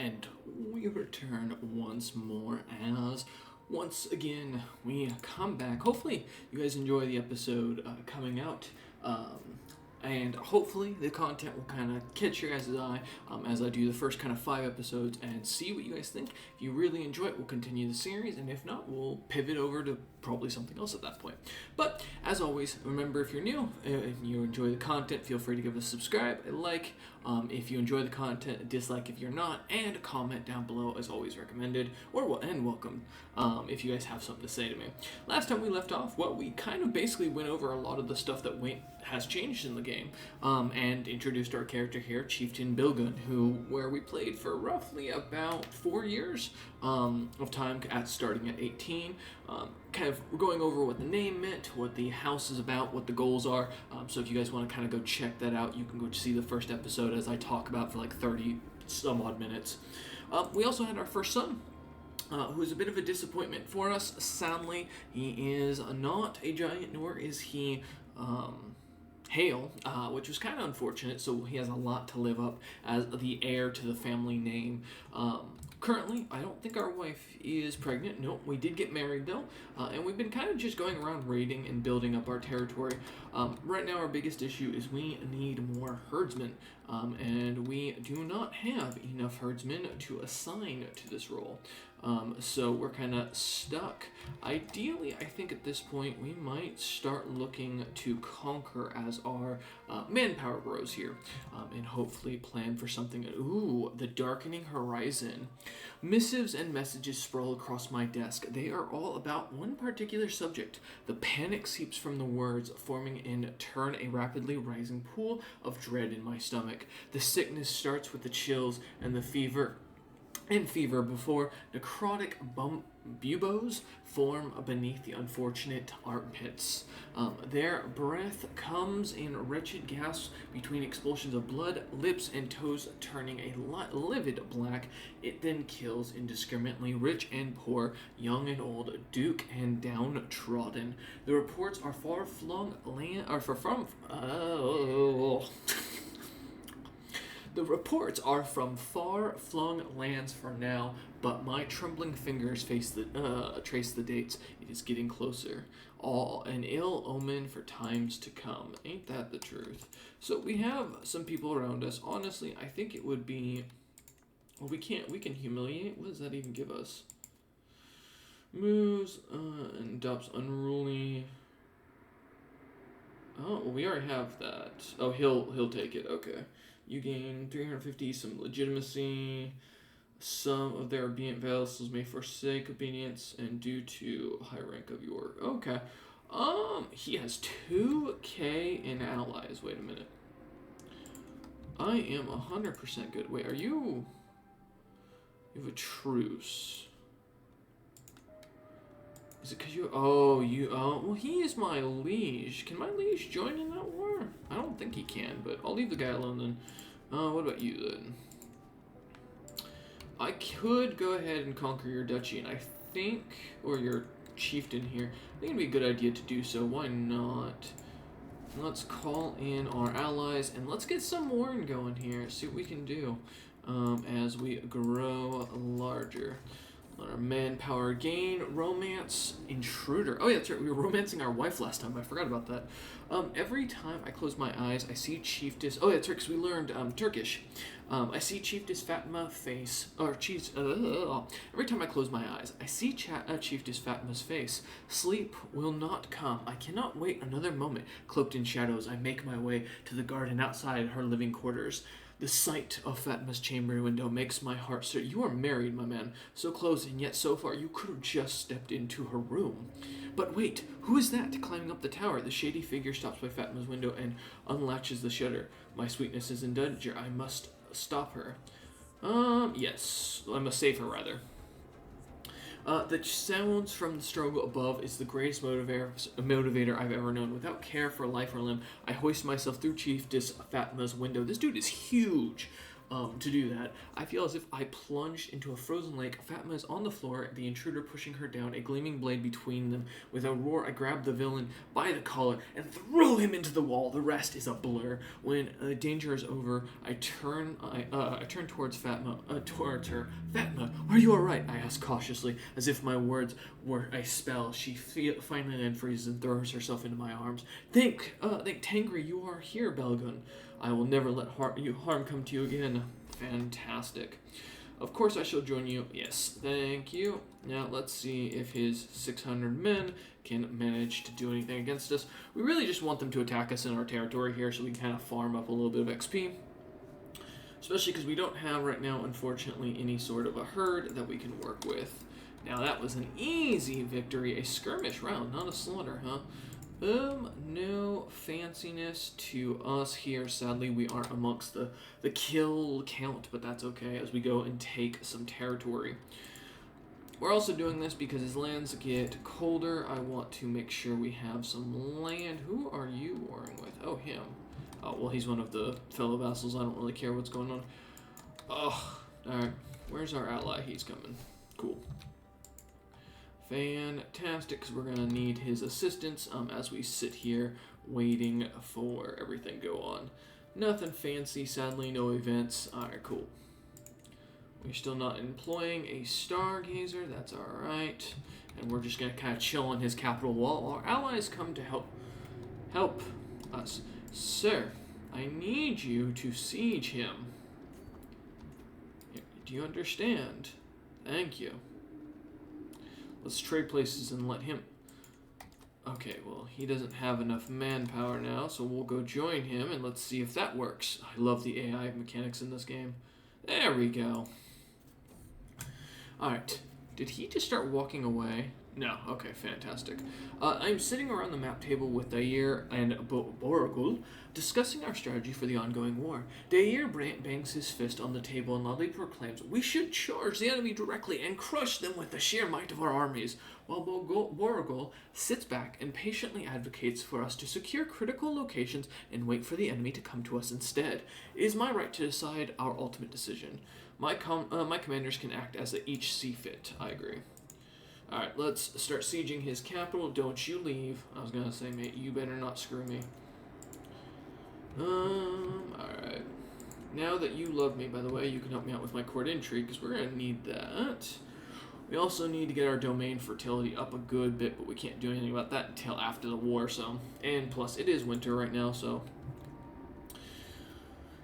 And we return once more as once again we come back. Hopefully you guys enjoy the episode coming out. And hopefully the content will kind of catch your guys' eye as I do the first kind of 5 episodes and see what you guys think. If you really enjoy it, we'll continue the series, and if not, we'll pivot over to probably something else at that point. But as always, remember, if you're new and you enjoy the content, feel free to give us a subscribe, a like if you enjoy the content, a dislike if you're not, and a comment down below is always recommended and welcome if you guys have something to say to me. Last time we left off, we kind of basically went over a lot of the stuff that has changed in the game, and introduced our character here, Chieftain Bilgun, where we played for roughly about 4 years of time, starting at 18, kind of going over what the name meant, what the house is about, what the goals are. So if you guys want to kind of go check that out, you can go see the first episode as I talk about for like 30 some odd minutes. We also had our first son, who is a bit of a disappointment for us. Sadly, he is not a giant, nor is he Hale, which was kind of unfortunate, so he has a lot to live up as the heir to the family name. Currently, I don't think our wife is pregnant. No, we did get married though, and we've been kind of just going around raiding and building up our territory. Right now, our biggest issue is we need more herdsmen, and we do not have enough herdsmen to assign to this role. So we're kind of stuck. Ideally, I think at this point we might start looking to conquer as our manpower grows here, and hopefully plan for something. Ooh, the darkening horizon. Missives and messages sprawl across my desk. They are all about one particular subject. The panic seeps from the words, forming in turn a rapidly rising pool of dread in my stomach. The sickness starts with the chills and the fever before necrotic buboes form beneath the unfortunate armpits. Their breath comes in wretched gasps between expulsions of blood, lips and toes turning a livid black. It then kills indiscriminately, rich and poor, young and old, duke and downtrodden. The reports are The reports are from far-flung lands for now, but my trembling fingers trace the dates. It is getting closer. All an ill omen for times to come. Ain't that the truth? So we have some people around us. Honestly, I think it would be... Well, we can humiliate. What does that even give us? Moves and adopts unruly... Oh, well, we already have that. Oh, he'll take it. Okay. You gain 350, some legitimacy. Some of their obedient vassals may forsake obedience, and due to high rank of your... Okay. He has 2k in allies. Wait a minute. I am 100% good. Wait, are you... You have a truce. Is it because you... Oh, well, he is my liege. Can my liege join in that war? I don't think he can, but I'll leave the guy alone then. What about you then? I could go ahead and conquer your duchy, and I think... Or your chieftain here. I think it'd be a good idea to do so. Why not? Let's call in our allies, and let's get some warring going here. See what we can do as we grow larger. Our manpower gain, romance, intruder. Oh yeah, that's right. We were romancing our wife last time. I forgot about that. Every time I close my eyes, I see Chiefess. Oh yeah, that's right, because we learned Turkish. I see Chiefess Fatima face, or Chiefs. Every time I close my eyes, I see Chiefess Fatima's face. Sleep will not come. I cannot wait another moment. Cloaked in shadows, I make my way to the garden outside her living quarters. The sight of Fatima's chamber window makes my heart stir. You are married, my man. So close, and yet so far. You could have just stepped into her room. But wait, who is that climbing up the tower? The shady figure stops by Fatima's window and unlatches the shutter. My sweetness is in danger. I must stop her. Yes. I must save her, rather. The sounds from the struggle above is the greatest motivator I've ever known. Without care for life or limb, I hoist myself through Chiefess Fatima's window. This dude is huge. to do that. I feel as if I plunged into a frozen lake. Fatma is on the floor, the intruder pushing her down, a gleaming blade between them. With a roar, I grab the villain by the collar and throw him into the wall. The rest is a blur. When the danger is over, I turn towards Fatma, towards her. Fatma, are you alright? I ask cautiously, as if my words were a spell. She finally unfreezes and throws herself into my arms. Thank Tangri, you are here, Belgun. I will never let harm come to you again. Fantastic. Of course I shall join you. Yes, thank you. Now let's see if his 600 men can manage to do anything against us. We really just want them to attack us in our territory here so we can kind of farm up a little bit of XP. Especially because we don't have right now, unfortunately, any sort of a herd that we can work with. Now that was an easy victory. A skirmish round, not a slaughter, huh? No fanciness to us here. Sadly, we aren't amongst the kill count, but that's okay as we go and take some territory. We're also doing this because as lands get colder, I want to make sure we have some land. Who are you warring with? Oh, him. Oh, well, he's one of the fellow vassals. I don't really care what's going on. Oh, alright. Where's our ally? He's coming. Cool. Fantastic, because we're going to need his assistance as we sit here waiting for everything to go on. Nothing fancy, sadly, no events. Alright, cool. We're still not employing a stargazer, that's alright. And we're just going to kind of chill on his capital wall. Our allies come to help us. Sir, I need you to siege him. Do you understand? Thank you. Let's trade places and let him... Okay, well, he doesn't have enough manpower now, so we'll go join him, and let's see if that works. I love the AI mechanics in this game. There we go. Alright. Did he just start walking away? No. Okay, fantastic. I'm sitting around the map table with Dair and Borogul, discussing our strategy for the ongoing war. Dair bangs his fist on the table and loudly proclaims, "We should charge the enemy directly and crush them with the sheer might of our armies," while Borogul sits back and patiently advocates for us to secure critical locations and wait for the enemy to come to us instead. It is my right to decide our ultimate decision. My commanders can act as they each see fit. I agree. Alright, let's start sieging his capital. Don't you leave. I was gonna say, mate, you better not screw me. Alright. Now that you love me, by the way, you can help me out with my court intrigue, because we're gonna need that. We also need to get our domain fertility up a good bit, but we can't do anything about that until after the war, so. And plus, it is winter right now, so.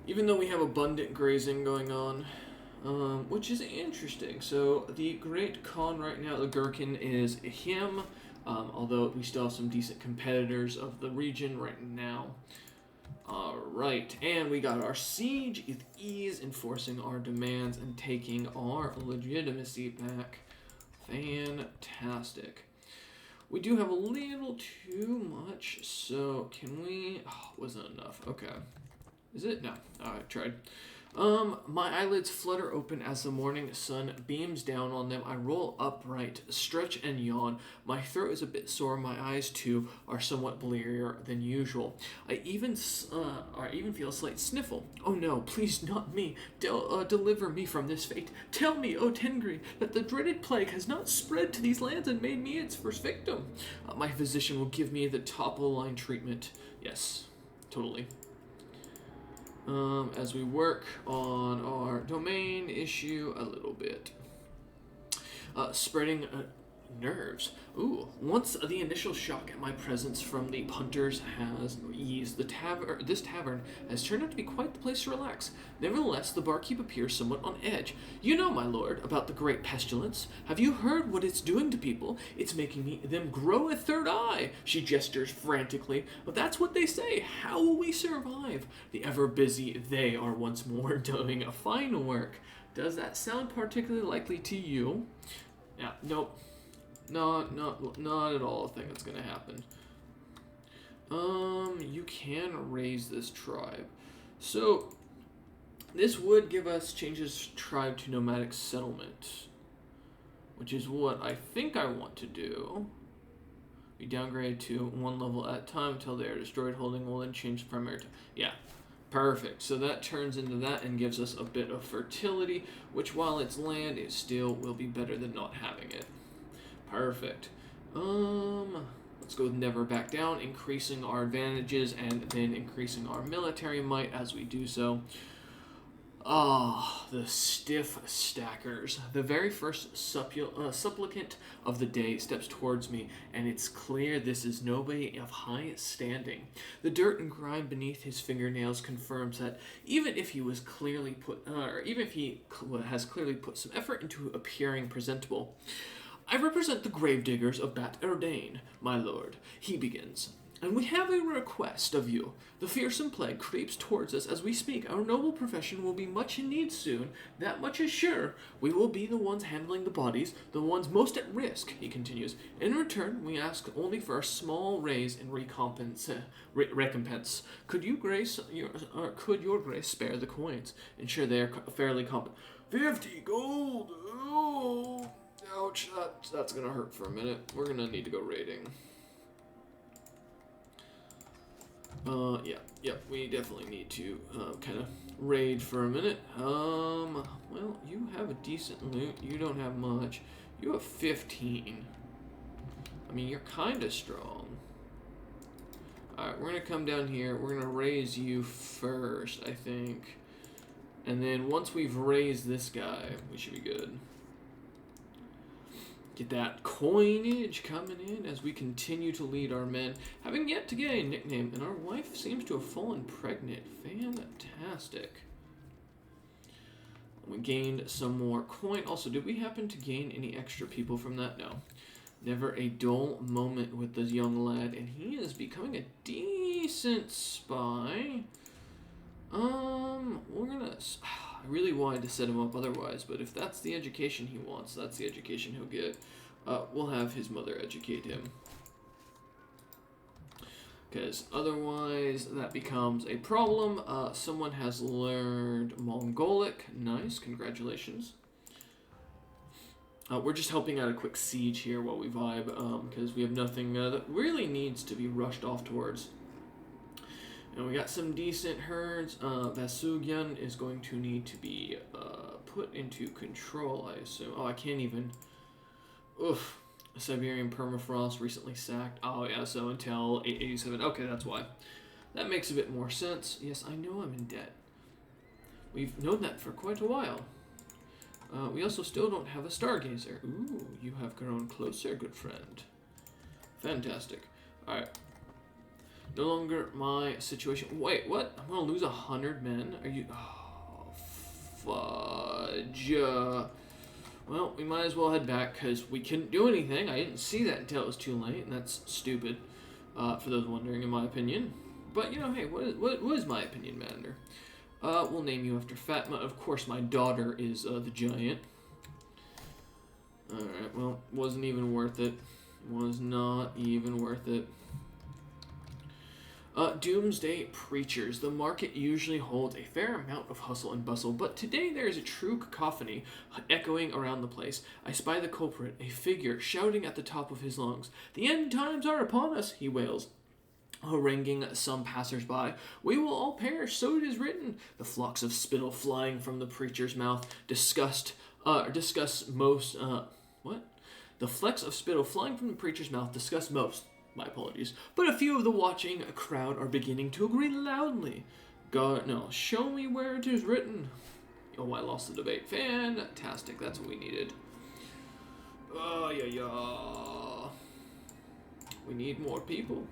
Even though we have abundant grazing going on, which is interesting. So the Great Khan right now, the Gherkin, is him, although we still have some decent competitors of the region right now. Alright, and we got our siege with ease, enforcing our demands and taking our legitimacy back. Fantastic. We do have a little too much, so can we... Oh, wasn't enough. Okay. Is it? No. I tried. My eyelids flutter open as the morning sun beams down on them. I roll upright, stretch and yawn. My throat is a bit sore. My eyes, too, are somewhat blearier than usual. I even feel a slight sniffle. Oh no, please not me. Deliver me from this fate. Tell me, O Tengri, that the dreaded plague has not spread to these lands and made me its first victim. My physician will give me the top-of-the-line treatment. Yes, totally. As we work on our domain issue a little bit. Spreading nerves. Ooh, once the initial shock at my presence from the punters has eased, this tavern has turned out to be quite the place to relax. Nevertheless, the barkeep appears somewhat on edge. You know, my lord, about the great pestilence. Have you heard what it's doing to people? It's making them grow a third eye. She gestures frantically. But that's what they say. How will we survive? The ever busy they are once more doing a fine work. Does that sound particularly likely to you? Yeah, nope. Not at all a thing that's gonna happen. You can raise this tribe. So, this would give us changes tribe to nomadic settlement, which is what I think I want to do. We downgrade to 1 level at a time until they are destroyed. Holding will then change the primary. Yeah, Perfect. So that turns into that and gives us a bit of fertility, which while it's land, it still will be better than not having it. Perfect. Let's go with never back down, increasing our advantages and then increasing our military might as we do so. Ah, the stiff stackers. The very first supplicant of the day steps towards me, and it's clear this is nobody of high standing. The dirt and grime beneath his fingernails confirms that even if he has clearly put some effort into appearing presentable. I represent the gravediggers of Bat Erdain, my lord, he begins. And we have a request of you. The fearsome plague creeps towards us as we speak. Our noble profession will be much in need soon. That much is sure. We will be the ones handling the bodies, the ones most at risk, he continues. In return, we ask only for a small raise in recompense. Could your grace spare the coins? Ensure they are fairly compensated. 50 gold! Oh, ouch, that's gonna hurt for a minute. We're gonna need to go raiding. Yeah, we definitely need to, kind of raid for a minute. Well, you have a decent loot. You don't have much. You have 15. I mean, you're kind of strong. Alright, we're gonna come down here. We're gonna raise you first, I think. And then once we've raised this guy, we should be good. Get that coinage coming in as we continue to lead our men, having yet to get a nickname, and our wife seems to have fallen pregnant. Fantastic. We gained some more coin. Also, did we happen to gain any extra people from that? No. Never a dull moment with this young lad, and he is becoming a decent spy. We're gonna... I really wanted to set him up otherwise, but if that's the education he wants, that's the education he'll get. We'll have his mother educate him. Because otherwise, that becomes a problem. Someone has learned Mongolic. Nice, congratulations. We're just helping out a quick siege here while we vibe, because we have nothing that really needs to be rushed off towards. And we got some decent herds. Vasugyan is going to need to be put into control, I assume. Oh, I can't even... Oof. Siberian permafrost recently sacked. Oh, yeah, so until 887. Okay, that's why. That makes a bit more sense. Yes, I know I'm in debt. We've known that for quite a while. We also still don't have a stargazer. Ooh, you have grown closer, good friend. Fantastic. Alright. No longer my situation. Wait, what? I'm gonna lose 100 men? Are you... Oh, fudge. Well, we might as well head back, because we couldn't do anything. I didn't see that until it was too late, and that's stupid, for those wondering, in my opinion. But, you know, hey, what is my opinion matter? We'll name you after Fatma. Of course, my daughter is the giant. Alright, well, wasn't even worth it. Was not even worth it. Doomsday Preachers. The market usually holds a fair amount of hustle and bustle, but today there is a true cacophony echoing around the place. I spy the culprit, a figure shouting at the top of his lungs. The end times are upon us, he wails, haranguing some passers-by. We will all perish, so it is written. The flocks of spittle flying from the preacher's mouth discuss most... What? The flecks of spittle flying from the preacher's mouth discuss most... My apologies. But a few of the watching crowd are beginning to agree loudly. God, no. Show me where it is written. Oh, I lost the debate. Fantastic. That's what we needed. Oh, yeah. We need more people.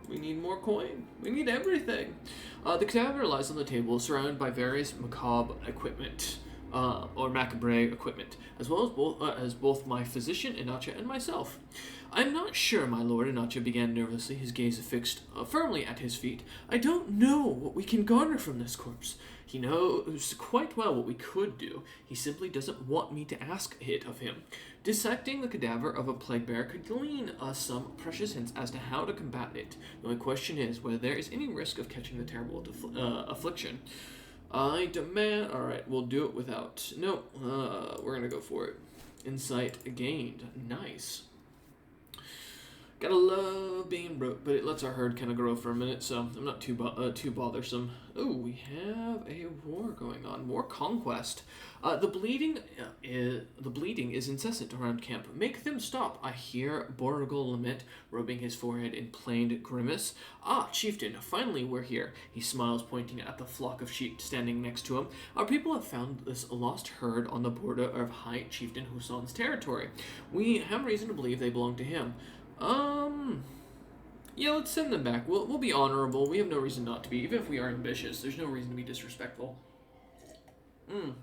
We need more coin. We need everything. The cadaver lies on the table, surrounded by various macabre equipment. Or macabre equipment, as well as both my physician, Inacha, and myself. I'm not sure, my lord, Inacha began nervously, his gaze affixed firmly at his feet. I don't know what we can garner from this corpse. He knows quite well what we could do. He simply doesn't want me to ask it of him. Dissecting the cadaver of a plague bearer could glean us some precious hints as to how to combat it. The only question is whether there is any risk of catching the terrible affliction. I demand... Alright, we'll do it without... No, we're gonna go for it. Insight gained. Nice. Gotta love being broke, but it lets our herd kind of grow for a minute, so I'm not too bothersome. Oh, we have a war going on, more conquest. The bleeding is incessant around camp. Make them stop. I hear Borgal lament, rubbing his forehead in plain grimace. Ah, chieftain, finally we're here. He smiles, pointing at the flock of sheep standing next to him. Our people have found this lost herd on the border of High Chieftain Husson's territory. We have reason to believe they belong to him. Yeah, let's send them back. We'll be honorable. We have no reason not to be. Even if we are ambitious, there's no reason to be disrespectful. And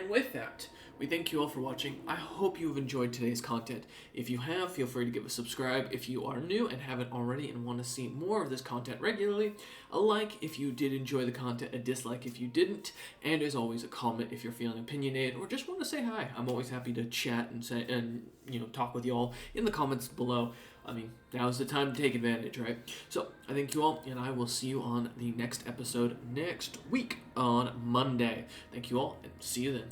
with that, we thank you all for watching. I hope you have enjoyed today's content. If you have, feel free to give a subscribe if you are new and haven't already and want to see more of this content regularly. A like if you did enjoy the content, a dislike if you didn't, and as always, a comment if you're feeling opinionated or just want to say hi. I'm always happy to chat and talk with you all in the comments below. I mean, now's the time to take advantage, right? So, I thank you all, and I will see you on the next episode next week on Monday. Thank you all, and see you then.